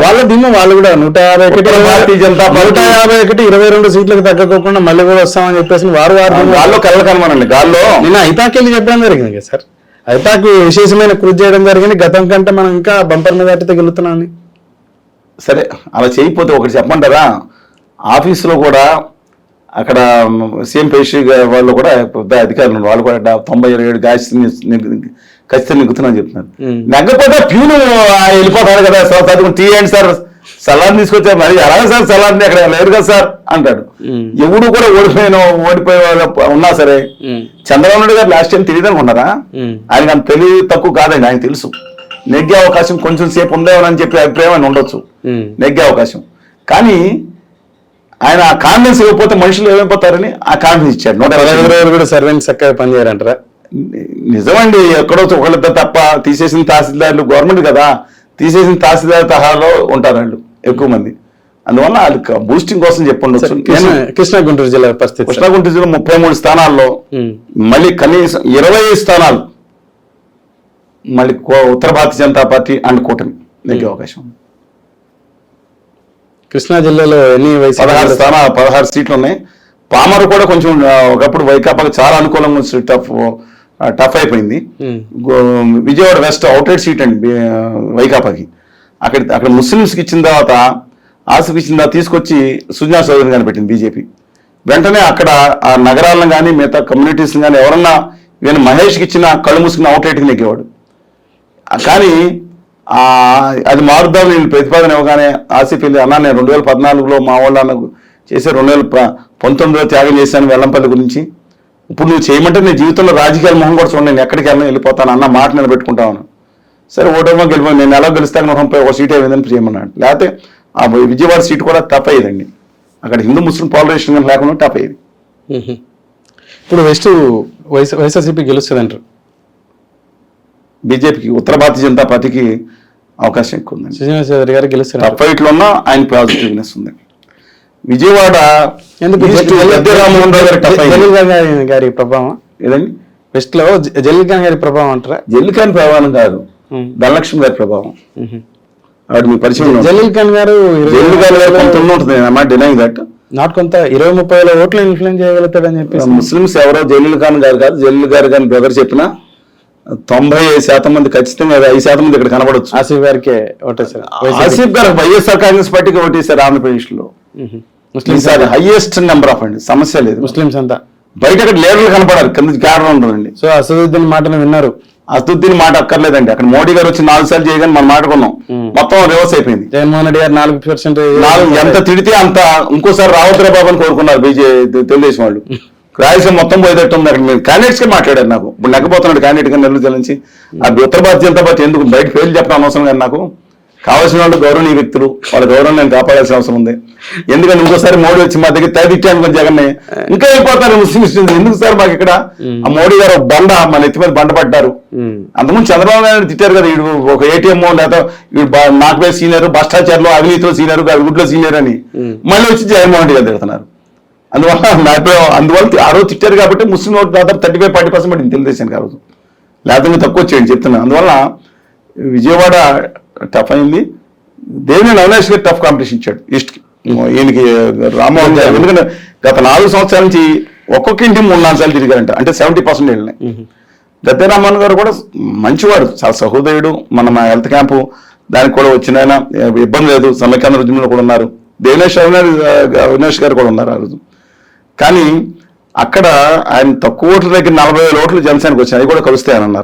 వాళ్ళ దిమ్మ వాళ్ళు కూడా 151 22 సీట్లకు తగ్గకోకుండా మళ్ళీ కూడా వస్తామని చెప్పేసి వారు గాల్లో కలకలమనండి. గాల్లో నిన్న ఐతాకెళ్ళి చెప్పడం జరిగింది కదా సార్. ఐతాకు విశేషమైన కృషి చేయడం జరిగింది. గతం కంటే మనం ఇంకా బంపర్ మీద అట్టితే గెలుతున్నామని. సరే, అలా చేయకపోతే ఒకటి చెప్పమంటారా, ఆఫీసులో కూడా అక్కడ సీఎం పేషి వాళ్ళు కూడా పెద్ద అధికారులు వాళ్ళు కూడా 97 ఖచ్చితంగా నెగ్గుతున్నాను చెప్తున్నారు. నెగ్గపోతే ప్యూను వెళ్ళిపోతాడు కదా సార్, టీ అండి సార్ సలాడ్ తీసుకొచ్చారు, మరి అలాగే సార్ సలాడ్ని అక్కడ లేరు కదా సార్ అంటాడు. ఎవడు కూడా ఓడిపోయే వాళ్ళు ఉన్నా సరే, చంద్రబాబు నాయుడు గారు లాస్ట్ టైం తెలియదు అనుకున్నారా? ఆయనకి అంత తెలివి తక్కువ కాదండి, ఆయన తెలుసు నెగ్గే అవకాశం కొంచెం సేపు ఉందేమని చెప్పే అభిప్రాయం ఆయన ఉండొచ్చు, నెగ్గే అవకాశం. కానీ ఆయన ఆ కాన్ఫిడెన్స్ ఇవ్వకపోతే మనుషులు ఏమైపోతారని ఆ కాన్ఫిడెన్స్ ఇచ్చాడు. 150 రోజులు కూడా సర్వెంట్ చక్కగా పనిచేయాలంటారా? నిజమండి, ఎక్కడో ఒకళ్ళిద్దరు తప్ప, తీసేసిన తహసీల్దార్లు గవర్నమెంట్ కదా, తీసేసిన తహసీల్దార్ తరహాలో ఉంటారు వాళ్ళు ఎక్కువ మంది. అందువల్ల వాళ్ళకి బూస్టింగ్ కోసం చెప్పుండొచ్చు. కృష్ణా గుంటూరు జిల్లా పరిస్థితి, కృష్ణా గుంటూరు జిల్లా 33 స్థానాల్లో మళ్ళీ కనీసం 20 స్థానాలు మళ్ళీ ఉత్తర భారతీయ జనతా పార్టీ అండ్ కూటమి నెగ్గే అవకాశం. కృష్ణా జిల్లాలో ఎన్ని 16 సీట్లు ఉన్నాయి. పామరు కూడా కొంచెం ఒకప్పుడు వైకాపాకి చాలా అనుకూలంగా టఫ్ అయిపోయింది. విజయవాడ వెస్ట్ అవుట్లెట్ సీట్ అండి వైకాపాకి. అక్కడ ముస్లింస్కి ఇచ్చిన తర్వాత, ఆసిఫ్ ఇచ్చిన తర్వాత తీసుకొచ్చి సుజనా చౌదరి గారిని పెట్టింది బీజేపీ. వెంటనే అక్కడ ఆ నగరాలను కానీ మిగతా కమ్యూనిటీస్ని కానీ ఎవరన్నా ఈవెన్ మహేష్కి ఇచ్చిన కళ్ళు మూసుకున్న అవుట్లెట్కి నెగ్గేవాడు. కానీ అది మారుద్దాం నేను ప్రతిపాదన ఇవ్వగానే ఆసిఫ్ వెళ్ళి, అన్నా నేను 2014లో మా వాళ్ళు నాకు చేసే 2019లో త్యాగం చేశాను వెల్లంపల్లి గురించి, ఇప్పుడు నువ్వు చేయమంటే నేను జీవితంలో రాజకీయాల మొహం కూడా చూడండి, నేను ఎక్కడికి వెళ్ళిపోతాను అన్న మాట నిలబెట్టుకుంటాను. సరే ఓటేమో గెలిపోయి నేను ఎలా గెలుస్తాను ఒక సీట్ అయ్యిందని చేయమన్నాడు. లేకపోతే ఆ విజయవాడ సీట్ కూడా టఫ్ అయ్యేదండి, అక్కడ హిందూ ముస్లిం పాలరేషన్ లేకుండా టఫ్ అయ్యేది. ఇప్పుడు వెస్ట్ వైఎస్ఆర్సీపీ గెలుస్తుంది అంటారు? బీజేపీకి, ఉత్తర భారతీయ జనతా పార్టీకి అవకాశం ఎక్కువ ఉందండి. సుజనా చౌదరి గారు గెలుస్తారు. టఫ్ ఫైట్లో ఉన్నా ఆయన పాజిటివ్నెస్ ఉంది. విజయవాడ గారి ప్రభావం ఏదండి వెస్ట్ లో? జలీల్ ఖాన్ గారి ప్రభావం అంటారా? జలీల్ ఖాన్ ప్రభావం కాదు, ధనలక్ష్మి గారి ప్రభావం. ఆవిడ మీ పరిచయం. జలీల్ ఖాన్ గారు నాట్ కొంత 20-30 ఓట్లు ఇన్ఫ్లుయెన్స్ చేయగలుగుతాడని చెప్పి ముస్లిమ్స్ ఎవరో జలీల్ ఖాన్ గారు కాదు, జలీల్ గారు కానీ బ్రదర్ చెప్పినా 90% మంది ఖచ్చితంగా 5% మంది ఇక్కడ కనబడచ్చు. ఆసిఫ్ గారికి ఓటేశారు. ఆసిఫ్ గారు వైఎస్ఆర్ కాంగ్రెస్ పార్టీకి ఓటేశారు ఆంధ్రప్రదేశ్ లో. హైయెస్ట్ నెంబర్ ఆఫ్ అండి, సమస్య లేదు. ముస్లిమ్స్ అంతా బయట అక్కడ లీడర్లు కనపడారు, కింద కారణం ఉంటుందండి. సో అసదుద్దీన్ మాటను విన్నారు. అసదుద్దీన్ మాట అక్కర్లేదండి, అక్కడ మోడీ గారు వచ్చి 4 సార్లు చేయగానే మనం మాట్లాడుకున్నాం, మొత్తం రివర్స్ అయిపోయింది. జగన్మోహన్ రెడ్డి గారు 4% ఎంత తిడితే అంత ఇంకోసారి రావద్దురా బాబు అని కోరుకున్నారు తెలుగుదేశం వాళ్ళు. రాయలసీమ మొత్తం పోయేటట్టు ఉంది. అక్కడ మీరు క్యాండిడేట్స్ గా మాట్లాడారు, నాకు ఇప్పుడు నెగ్గపోతున్నాడు క్యాండిడేట్ గా నెల్లూరు జిల్లా నుంచి. అది ఉత్తర భారతీయ జనతా పార్టీ ఎందుకు బయట పేర్లు చెప్పడం అవసరం కానీ నాకు కావాల్సిన వాళ్ళు గౌరవనీయ వ్యక్తులు, వాళ్ళ గౌరవం నేను కాపాడాల్సిన అవసరం ఉంది. ఎందుకంటే ఇంకోసారి మోడీ వచ్చి మా దగ్గర తగ్గిట్టాను జగన్ ఇంకా అయిపోతారు ముస్లింస్. ఎందుకు సార్ మాకు ఇక్కడ ఆ మోడీ గారు బండ మన ఎత్తి మీద బండ పడ్డారు. అంతకుముందు చంద్రబాబు నాయుడు తిట్టారు కదా, వీడు ఒక ఏటీఎం లేదా వీడు నాకు మీద సీనియర్, భ్రష్టాచారంలో అవినీతిలో సీనియర్, గుడ్లో సీనియర్ అని మళ్ళీ వచ్చి జగన్మోహన్ రెడ్డి గారు తిడుతున్నారు. అందువల్ల ఆ రోజు తిట్టారు కాబట్టి ముస్లిం ఓటు దాదాపు 35-40% పడింది తెలుగుదేశానికి ఆ రోజు, లేకపోతే తక్కువ వచ్చేయండి చెప్తున్నాను. అందువల్ల విజయవాడ టఫ్ అయింది. దేవినేని అవినాష్ గారు టఫ్ కాంపిటీషన్ ఇచ్చాడు ఈస్ట్కి, ఈయనకి రామ్మోహన్ గారు. ఎందుకంటే గత 4 సంవత్సరాల నుంచి ఒక్కొక్క ఇంటి 3-4 సార్లు తిరిగారంట, అంటే 70% వెళ్ళినాయి. గద్దె రామ్మోహన్ గారు కూడా మంచివాడు, చాలా సహృదయుడు. మన హెల్త్ క్యాంపు దానికి కూడా వచ్చిన ఆయన ఇబ్బంది లేదు, సమైక్యాంధ్ర ఉద్యమంలో కూడా ఉన్నారు. అవినాష్ గారు కూడా ఉన్నారు ఆ రోజు. కానీ అక్కడ ఆయన తక్కువ ఓట్ల దగ్గర 40,000 ఓట్లు జనసేనకు వచ్చాయి, అవి కూడా కలుస్తాయని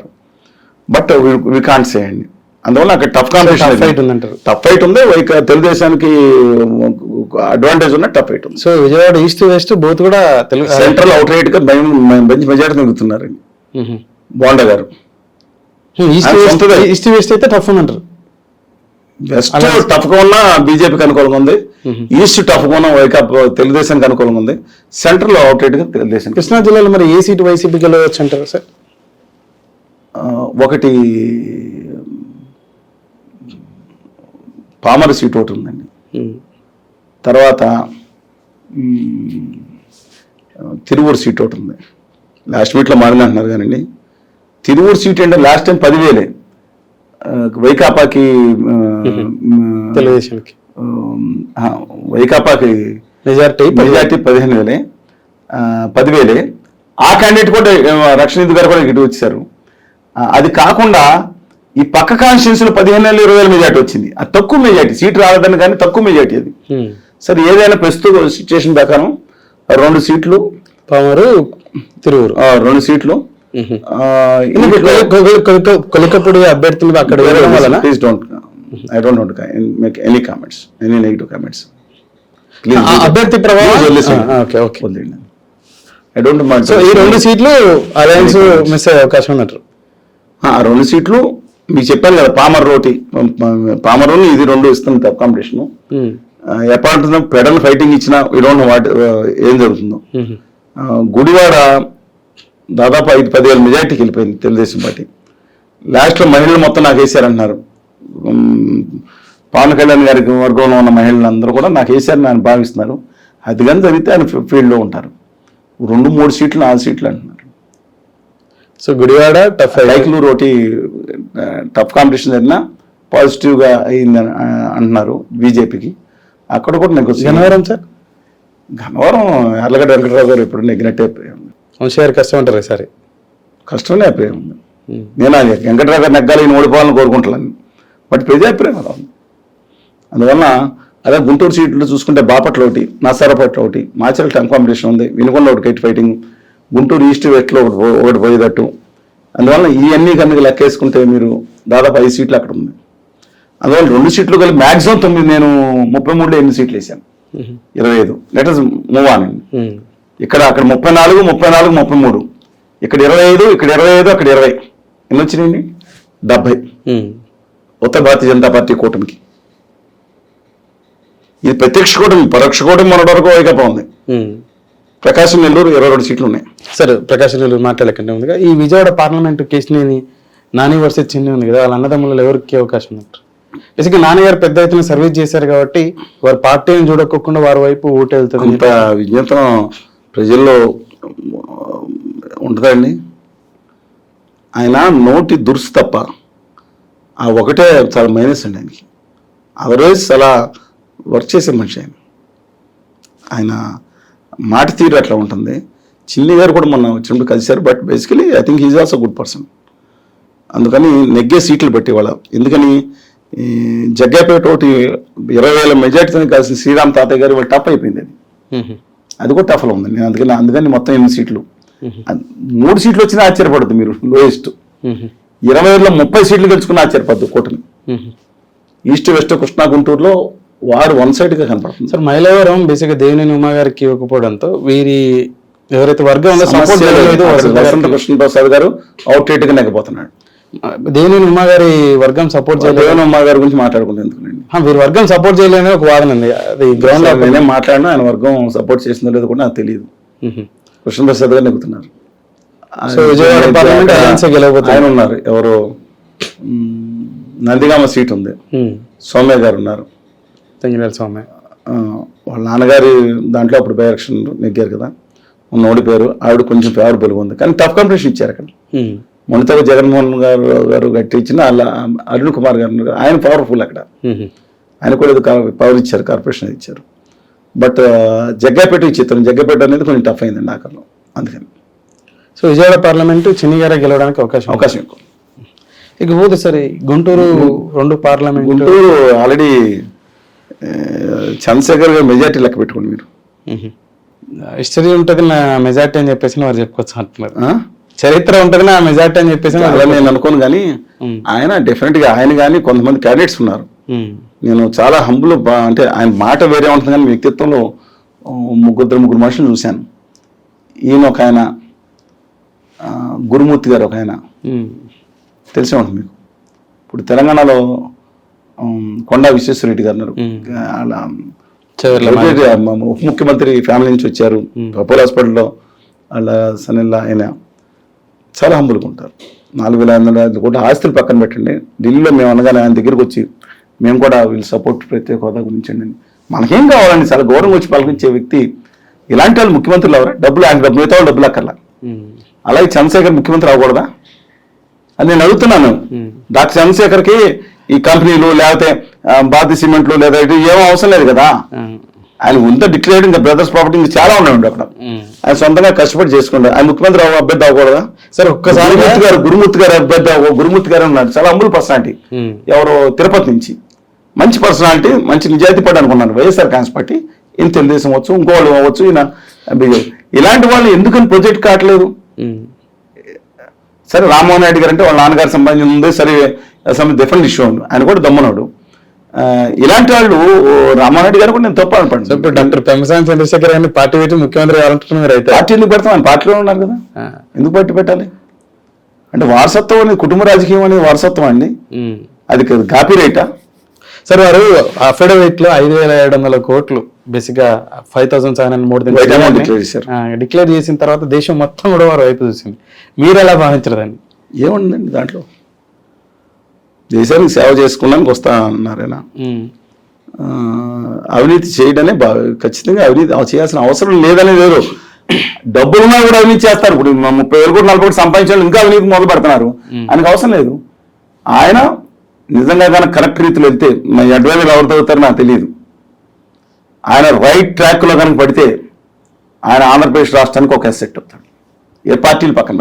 బట్ వి కాంట్ సే అండి. అందువల్ల అక్కడ టఫ్ కాంపిటీషన్ టఫ్ ఫైట్ ఉంది. తెలుగుదేశానికి అడ్వాంటేజ్ ఉన్న టఫ్ ఫైట్ ఉంది. So Vijayawada east west both కూడా సెంట్రల్ అవుట్ రైట్ గా మంచి మెజారిటీ తిరుగుతున్నారండి బోండా గారు. ఈస్ట్ వెస్ట్ అయితే టఫ్ ఉందంటారు. వెస్ట్ టఫ్ గా ఉన్న బీజేపీకి అనుకూలంగా ఉంది, ఈస్ట్ టఫ్ గా ఉన్న వైకాపా తెలుగుదేశానికి అనుకూలంగా ఉంది, సెంట్రల్ అవుట్ రైట్ గా తెలుగుదేశం. కృష్ణా జిల్లాలో మరి ఏ సీటు వైసీపీకి వెళ్ళవచ్చు అంటారు సార్? ఒకటి పామరు సీట్ ఒకటి ఉందండి, తర్వాత తిరువూరు సీట్ ఒకటి ఉంది. లాస్ట్ వీక్లో మారింది అంటున్నారు కానండి, తిరువూరు సీట్ అంటే లాస్ట్ టైం 10,000 వైకాపాకి తెలుగుదేశానికి వైకాపాకి మెజార్టీ 15,000 10,000. ఆ క్యాండిడేట్ కూడా రక్షణ నిధి గారు కూడా ఇటు వచ్చారు. అది కాకుండా ఈ పక్క కాన్స్టిట్యూన్సీలో 15,000-20,000 మెజార్టీ వచ్చింది. అది తక్కువ మెజార్టీ, సీటు రాలేదని కానీ తక్కువ మెజార్టీ అది. సరే ఏదైనా ప్రస్తుత సిచ్యువేషన్ ప్రకారం 2 సీట్లు పామరు తిరువురు 2 సీట్లు కొలికపూడి అభ్యర్థులు అక్కడ please don't I don't want make any comments, any negative comments. అభ్యర్థి ప్రభావం ఐ డోంట్ వాంట్. సో ఈ 2 సీట్లు అలయన్స్ మిస్ అయ్యే అవకాశం ఉన్నట్టు. 2 సీట్లు మీకు చెప్పాను కదా, పామరు ఇది 2 ఇస్తుంది తప్ప కాంపిటీషన్. ఎప్పుడు పెడల్ ఫైటింగ్ ఇచ్చినా ఈ డోంట్ వాట్ ఏం జరుగుతుందో. గుడివాడ దాదాపు 5-10,000 మెజార్టీకి వెళ్ళిపోయింది తెలుగుదేశం పార్టీ. లాస్ట్లో మహిళలు మొత్తం నాకు వేసారంటున్నారు. పవన్ కళ్యాణ్ గారికి వర్గంలో ఉన్న మహిళలు అందరూ కూడా నాకు వేసారని ఆయన భావిస్తున్నారు. అది కానీ జరిగితే ఆయన ఫీల్డ్లో ఉంటారు. 2-3 సీట్లు 4 సీట్లు అంటున్నారు. సో గుడివాడ టఫ్, లైక్లూరు ఒకటి టఫ్ కాంపిటీషన్ జరిగినా పాజిటివ్గా అయిందని అంటున్నారు బీజేపీకి. అక్కడ కూడా నాకు గన్నవరం సార్, గన్నవరం ఎర్లగడ్డ వెంకటరావు గారు ఇప్పుడు నెగ్గినట్టే వంశీగారు కష్టం అంటారు సరే, కష్టమే అభిప్రాయం ఉంది. నేను అది వెంకటరావు గారు నెగ్గాలి, ఈయన ఓడిపోవాలని కోరుకుంటున్నాను. బట్ ప్రజాభిప్రాయం అలా ఉంది. అందువల్ల అదే గుంటూరు సీట్లు చూసుకుంటే బాపట్ల ఒకటి, నర్సరావుపేట ఒకటి, మాచర్ల టైం కాంపిటీషన్ ఉంది, వినుకొండ ఒకటి కైట్ ఫైటింగ్, గుంటూరు ఈస్ట్ వెస్ట్లో ఒకటి పోయేటట్టు. అందువల్ల ఇవన్నీ కనుక లెక్కేసుకుంటే మీరు దాదాపు 5 సీట్లు అక్కడ ఉంది. అందువల్ల 2 సీట్లు కలిపి మ్యాక్సిమం 9, నేను 33లో 8 సీట్లు వేసాను. 25 లెటర్స్ మూవ్ ఆన్. ఇక్కడ అక్కడ 34, 33, ఇక్కడ 25, ఇక్కడ 25, అక్కడ 20. ఎన్ని వచ్చినాయండి? 70. ఉత్తర భారతీయ జనతా పార్టీ కూటమికి. ఇది ప్రత్యక్ష కూటమి, పరోక్ష కూటమి మొన్నటి వరకు వైకాపా ఉంది. ప్రకాశం నెల్లూరు 22 సీట్లు ఉన్నాయి. సరే, ప్రకాశం నెల్లూరు మాట్లాడకంటే ముందుగా ఈ విజయవాడ పార్లమెంటు కేసుని నాని వర్సెస్ చిన్ని ఉంది కదా, వాళ్ళ అన్నదమ్ములలో ఎవరికి అవకాశం ఉందంటారు? బేసిక్గా నాన్నగారు పెద్ద ఎత్తున సర్వీస్ చేశారు కాబట్టి వారి పార్టీని చూడకోకుండా వారి వైపు ఓటు వెళ్తుంది. అంత విజ్ఞతం ప్రజల్లో ఉంటుందండి. ఆయన నోటి దురుసు తప్ప ఆ ఒకటే చాలా మైనస్ అండి ఆయనకి. అదర్వైజ్ చాలా వర్క్ చేసే మనిషి ఆయన మాట తీరు అట్లా ఉంటుంది. చిన్ని గారు కూడా మొన్న వచ్చినప్పుడు కలిశారు. But basically I think he's also good person. అందుకని నెగ్గే సీట్లు బట్టి వాళ్ళ, ఎందుకని జగ్గాపేట ఒకటి 20,000 మెజార్టీతో కలిసి శ్రీరామ్ తాతయ్య గారు వాళ్ళు టఫ్ అయిపోయింది. అది కూడా టఫ్లో ఉంది. నేను అందుకని మొత్తం 8 సీట్లు, 3 సీట్లు వచ్చినా ఆశ్చర్యపడద్దు మీరు. లోయెస్ట్ 20లో 30 సీట్లు గెలుచుకుని ఆశ్చర్యపడద్దు కూటమి. ఈస్ట్ వెస్ట్ కృష్ణా గుంటూరులో వారు 1 సైడ్గా కనపడుతుంది. సార్ మైలవరం బేసిక్గా దేవినేని ఉమా గారికి ఇవ్వకపోవడంతో వీరి ఎవరైతే వర్గం ఉందో సపోర్ట్ వసంత కృష్ణప్రసాద్ గారు అవుట్ రేట్ గా నెగ్గపోతున్నాడు. దేవినేని ఉమా గారి వర్గం సపోర్ట్ చేయలేదు. ఉమా గారి గురించి మాట్లాడుకుంటుంది ఎందుకండి, వీరి వర్గం సపోర్ట్ చేయలేని ఒక వాదన ఉంది. అది గ్రౌండ్ లో నేనేం మాట్లాడినా ఆయన వర్గం సపోర్ట్ చేసిందో లేదో కూడా నాకు తెలియదు. కృష్ణప్రసాద్ గారు నెగ్గుతున్నారు. సో విజయవాడ పార్లమెంట్ అలయన్స్ గెలవబోతున్నారు. ఆయన ఉన్నారు, ఎవరో నందిగామ సీట్ ఉంది, సౌమ్య గారు ఉన్నారు. సౌమ్య వాళ్ళ నాన్నగారి దాంట్లో అప్పుడు బై ఎలక్షన్ నెగ్గారు కదా, ఉన్న ఓడిపోయారు. ఆవిడ కొంచెం ఫేవరబుల్గా ఉంది, కానీ టఫ్ కాంపిటీషన్ ఇచ్చారు అక్కడ. మొన్నతో జగన్మోహన్ గారు గట్టి ఇచ్చిన అరుణ్ కుమార్ గారు ఆయన పవర్ఫుల్ అక్కడ, ఆయన కూడా పవర్ ఇచ్చారు, కార్పొరేషన్ ఇచ్చారు. బట్ జగ్గాపేట ఇచ్చేస్తాను, జగ్గాపేట అనేది కొంచెం టఫ్ అయిందండి ఆఖరిలో. అందుకని సో విజయవాడ పార్లమెంటు చిన్ని గారే గెలవడానికి అవకాశం ఎక్కువ. ఇకపోతే సరే గుంటూరు 2 పార్లమెంట్, గుంటూరు ఆల్రెడీ చంద్రశేఖర్ గారు మెజార్టీ లెక్క పెట్టుకోండి మీరు. హిస్టరీ ఉంటుంది నా మెజార్టీ అని చెప్పేసి వారు చెప్పుకోవచ్చు అంటున్నారు. చరిత్ర ఉంటుంది నా మెజార్టీ అని చెప్పేసి అలా నేను అనుకోను. కానీ ఆయన డెఫినెట్ గా ఆయన కానీ కొంతమంది క్యాండిడేట్స్ ఉన్నారు. నేను చాలా హంబుల్, అంటే ఆయన మాట వేరే ఉంటుంది కానీ వ్యక్తిత్వంలో 3 మనుషులు చూశాను. ఈయన ఒక ఆయన, గురుమూర్తి గారు ఒక ఆయన, తెలిసే ఉంటుంది మీకు. ఇప్పుడు తెలంగాణలో కొండా విశ్వేశ్వరరెడ్డి గారు ఉన్నారు, ఉప ముఖ్యమంత్రి ఫ్యామిలీ నుంచి వచ్చారు. అపోలో హాస్పిటల్లో వాళ్ళ సనిల్లా ఆయన చాలా హంబుల్గా ఉంటారు. 4,500 కోట్ల ఆస్తులు పక్కన పెట్టండి. ఢిల్లీలో మేము అనగానే ఆయన దగ్గరికి వచ్చి మేము కూడా వీళ్ళు సపోర్ట్ ప్రత్యేక హోదా గురించి అండి, మనకేం కావాలండి, చాలా గౌరవం వచ్చి పలకించే వ్యక్తి. ఇలాంటి వాళ్ళు ముఖ్యమంత్రులు ఎవరా? డబ్బులు, ఆయన మిగతా వాళ్ళు డబ్బులు అక్కర్లా. అలాగే చంద్రశేఖర్ ముఖ్యమంత్రి అవ్వకూడదా? అని నేను అడుగుతున్నాను. డాక్టర్ చంద్రశేఖర్కి ఈ కంపెనీలు లేకపోతే భారతీయ సిమెంట్లు లేదా ఇటు ఏమో అవసరం లేదు కదా. ఆయన ఉందా డిక్లేర్డ్ ఇంకా బ్రదర్స్ ప్రాపర్టీ ఇంకా చాలా ఉన్నాయండి అక్కడ. ఆయన సొంతంగా కష్టపడి చేసుకుంటారు. ఆయన ముఖ్యమంత్రి అభ్యర్థి అవ్వకూడదా? సరే ఒక్కసారి గురుమూర్తి గారు అభ్యర్థి గురుమూర్తి గారు ఉన్నారు, చాలా అంబుల్ పర్సనాలిటీ. ఎవరు తిరుపతి నుంచి మంచి పర్సనాలిటీ, మంచి నిజాయితీ పడి అనుకున్నాను. వైఎస్ఆర్ కాంగ్రెస్ పార్టీ, ఈయన తెలుగుదేశం అవచ్చు, ఇంకోళ్ళు అవ్వచ్చు, ఈయన బీజేపీ. ఇలాంటి వాళ్ళు ఎందుకని ప్రొజెక్ట్ కావట్లేదు? సరే రామ్మోహన్ రెడ్డి గారు అంటే వాళ్ళ నాన్నగారు సంబంధించి ఉంది, సరే డిఫరెంట్ ఇష్యూ ఉంది, ఆయన కూడా దమ్మనాడు. ఇలాంటి వాళ్ళు రామ్మోహన్ రెడ్డి గారు కూడా నేను తప్పు అనుకోండి. ఇప్పుడు డాక్టర్ పెమ్మసాని చంద్రశేఖర్ గారిని పార్టీ పెట్టి ముఖ్యమంత్రి కావాలంటున్నారు. అయితే పార్టీ ఎందుకు పెడతాం? ఆయన పార్టీలో ఉన్నారు కదా, ఎందుకు పార్టీ పెట్టాలి? అంటే వారసత్వం అనేది, కుటుంబ రాజకీయం అనేది వారసత్వం అండి, అది కాపీ రైటా? సరే వారు అఫిడవిట్ లో 5,700 కోట్లు బేసిక్ గా 5,700 డిక్లేర్ చేసిన తర్వాత దేశం మొత్తం కూడా వారు వైపు చూసింది. మీరు ఎలా భావించలేదండి? ఏముందండి దాంట్లో? దేశానికి సేవ చేసుకున్నానికి వస్తా అన్నారైనా. అవినీతి చేయడమే ఖచ్చితంగా అవినీతి చేయాల్సిన అవసరం లేదని లేదు. డబ్బులున్నా కూడా అవినీతి చేస్తారు. ఇప్పుడు 30,000 కోట్లు 40 కోట్లు సంపాదించాలి, ఇంకా అవినీతి మొదలు పెడుతున్నారు. ఆయనకు అవసరం లేదు. ఆయన నిజంగా కనుక కరెక్ట్ రీతిలో వెళ్తే, అడ్వైజర్ ఎవరితో అవుతారో నాకు తెలియదు. ఆయన రైట్ ట్రాక్ లో కనుక పడితే ఆయన ఆంధ్రప్రదేశ్ రాష్ట్రానికి ఒక అసెట్ అవుతాడు. ఏ పార్టీలు పక్కన